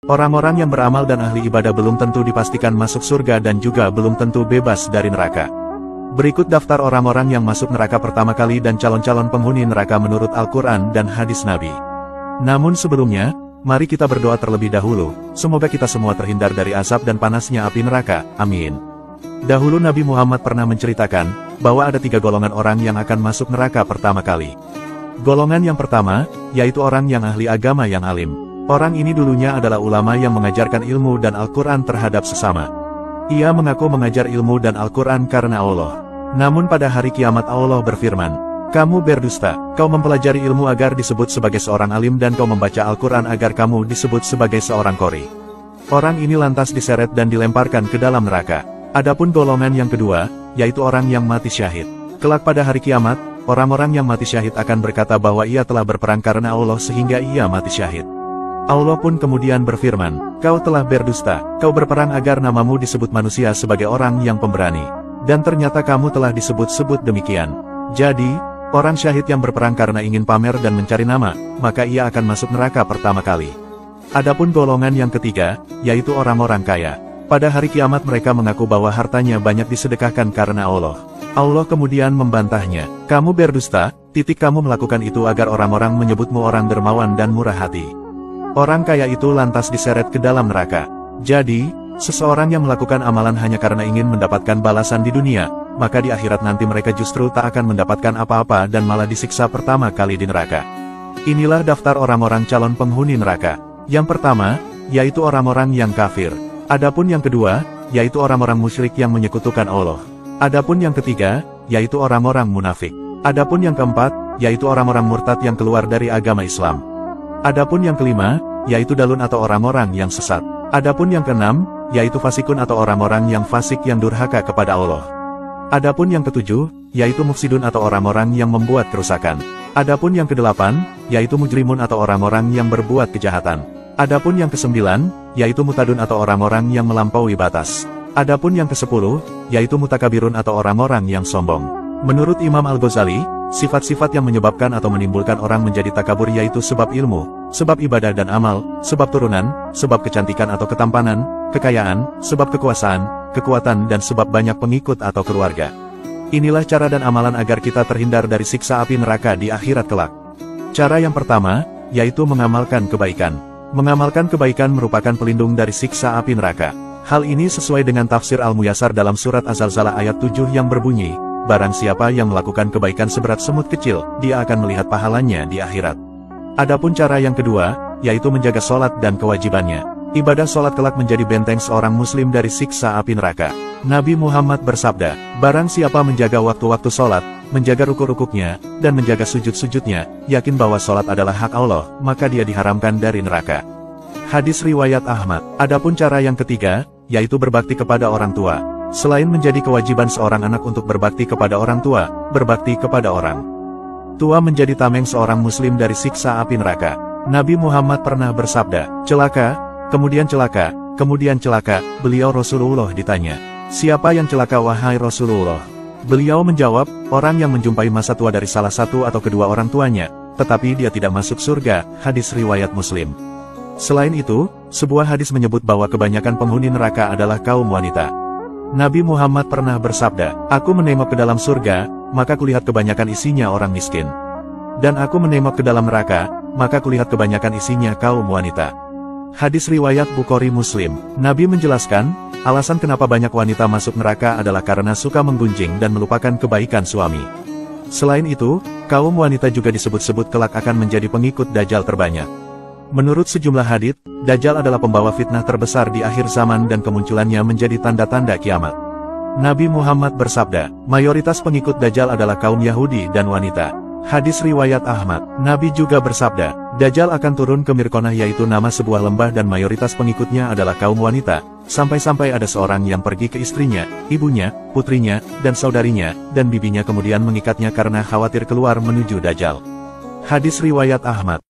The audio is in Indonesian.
Orang-orang yang beramal dan ahli ibadah belum tentu dipastikan masuk surga dan juga belum tentu bebas dari neraka. Berikut daftar orang-orang yang masuk neraka pertama kali dan calon-calon penghuni neraka menurut Al-Quran dan hadis Nabi. Namun sebelumnya, mari kita berdoa terlebih dahulu, semoga kita semua terhindar dari azab dan panasnya api neraka, amin. Dahulu Nabi Muhammad pernah menceritakan, bahwa ada 3 golongan orang yang akan masuk neraka pertama kali. Golongan yang pertama, yaitu orang yang ahli agama yang alim. Orang ini dulunya adalah ulama yang mengajarkan ilmu dan Al-Quran terhadap sesama. Ia mengaku mengajar ilmu dan Al-Quran karena Allah. Namun pada hari kiamat Allah berfirman, "Kamu berdusta, kau mempelajari ilmu agar disebut sebagai seorang alim dan kau membaca Al-Quran agar kamu disebut sebagai seorang qori." Orang ini lantas diseret dan dilemparkan ke dalam neraka. Adapun golongan yang kedua, yaitu orang yang mati syahid. Kelak pada hari kiamat, orang-orang yang mati syahid akan berkata bahwa ia telah berperang karena Allah sehingga ia mati syahid. Allah pun kemudian berfirman, "Kau telah berdusta, kau berperang agar namamu disebut manusia sebagai orang yang pemberani. Dan ternyata kamu telah disebut-sebut demikian." Jadi, orang syahid yang berperang karena ingin pamer dan mencari nama, maka ia akan masuk neraka pertama kali. Adapun golongan yang ketiga, yaitu orang-orang kaya. Pada hari kiamat mereka mengaku bahwa hartanya banyak disedekahkan karena Allah. Allah kemudian membantahnya, "Kamu berdusta, kamu melakukan itu agar orang-orang menyebutmu orang dermawan dan murah hati." Orang kaya itu lantas diseret ke dalam neraka. Jadi, seseorang yang melakukan amalan hanya karena ingin mendapatkan balasan di dunia, maka di akhirat nanti mereka justru tak akan mendapatkan apa-apa dan malah disiksa pertama kali di neraka. Inilah daftar orang-orang calon penghuni neraka. Yang pertama, yaitu orang-orang yang kafir. Adapun yang kedua, yaitu orang-orang musyrik yang menyekutukan Allah. Adapun yang ketiga, yaitu orang-orang munafik. Adapun yang keempat, yaitu orang-orang murtad yang keluar dari agama Islam. Adapun yang kelima, yaitu dalun atau orang-orang yang sesat. Adapun yang keenam, yaitu fasikun atau orang-orang yang fasik yang durhaka kepada Allah. Adapun yang ketujuh, yaitu mufsidun atau orang-orang yang membuat kerusakan. Adapun yang kedelapan, yaitu mujrimun atau orang-orang yang berbuat kejahatan. Adapun yang kesembilan, yaitu mutadun atau orang-orang yang melampaui batas. Adapun yang kesepuluh, yaitu mutakabirun atau orang-orang yang sombong. Menurut Imam Al-Ghazali, sifat-sifat yang menyebabkan atau menimbulkan orang menjadi takabur yaitu sebab ilmu, sebab ibadah dan amal, sebab turunan, sebab kecantikan atau ketampanan, kekayaan, sebab kekuasaan, kekuatan dan sebab banyak pengikut atau keluarga. Inilah cara dan amalan agar kita terhindar dari siksa api neraka di akhirat kelak. Cara yang pertama, yaitu mengamalkan kebaikan. Mengamalkan kebaikan merupakan pelindung dari siksa api neraka. Hal ini sesuai dengan tafsir Al-Muyassar dalam surat Az-Zalzalah ayat 7 yang berbunyi, "Barang siapa yang melakukan kebaikan seberat semut kecil, dia akan melihat pahalanya di akhirat." Adapun cara yang kedua, yaitu menjaga sholat dan kewajibannya. Ibadah sholat kelak menjadi benteng seorang muslim dari siksa api neraka. Nabi Muhammad bersabda, "Barang siapa menjaga waktu-waktu sholat, menjaga rukuk-rukuknya, dan menjaga sujud-sujudnya, yakin bahwa sholat adalah hak Allah, maka dia diharamkan dari neraka." Hadis riwayat Ahmad. Adapun cara yang ketiga, yaitu berbakti kepada orang tua. Selain menjadi kewajiban seorang anak untuk berbakti kepada orang tua, berbakti kepada orang tua menjadi tameng seorang muslim dari siksa api neraka. Nabi Muhammad pernah bersabda, "Celaka, kemudian celaka, kemudian celaka." Beliau Rasulullah ditanya, "Siapa yang celaka wahai Rasulullah?" Beliau menjawab, "Orang yang menjumpai masa tua dari salah satu atau kedua orang tuanya, tetapi dia tidak masuk surga." Hadis riwayat Muslim. Selain itu, sebuah hadis menyebut bahwa kebanyakan penghuni neraka adalah kaum wanita. Nabi Muhammad pernah bersabda, "Aku menengok ke dalam surga, maka kulihat kebanyakan isinya orang miskin. Dan aku menengok ke dalam neraka, maka kulihat kebanyakan isinya kaum wanita." Hadis riwayat Bukhari Muslim. Nabi menjelaskan, alasan kenapa banyak wanita masuk neraka adalah karena suka menggunjing dan melupakan kebaikan suami. Selain itu, kaum wanita juga disebut-sebut kelak akan menjadi pengikut Dajjal terbanyak. Menurut sejumlah hadits, Dajjal adalah pembawa fitnah terbesar di akhir zaman dan kemunculannya menjadi tanda-tanda kiamat. Nabi Muhammad bersabda, mayoritas pengikut Dajjal adalah kaum Yahudi dan wanita. Hadis riwayat Ahmad. Nabi juga bersabda, Dajjal akan turun ke Mirkonah yaitu nama sebuah lembah dan mayoritas pengikutnya adalah kaum wanita, sampai-sampai ada seorang yang pergi ke istrinya, ibunya, putrinya, dan saudarinya, dan bibinya kemudian mengikatnya karena khawatir keluar menuju Dajjal. Hadis riwayat Ahmad.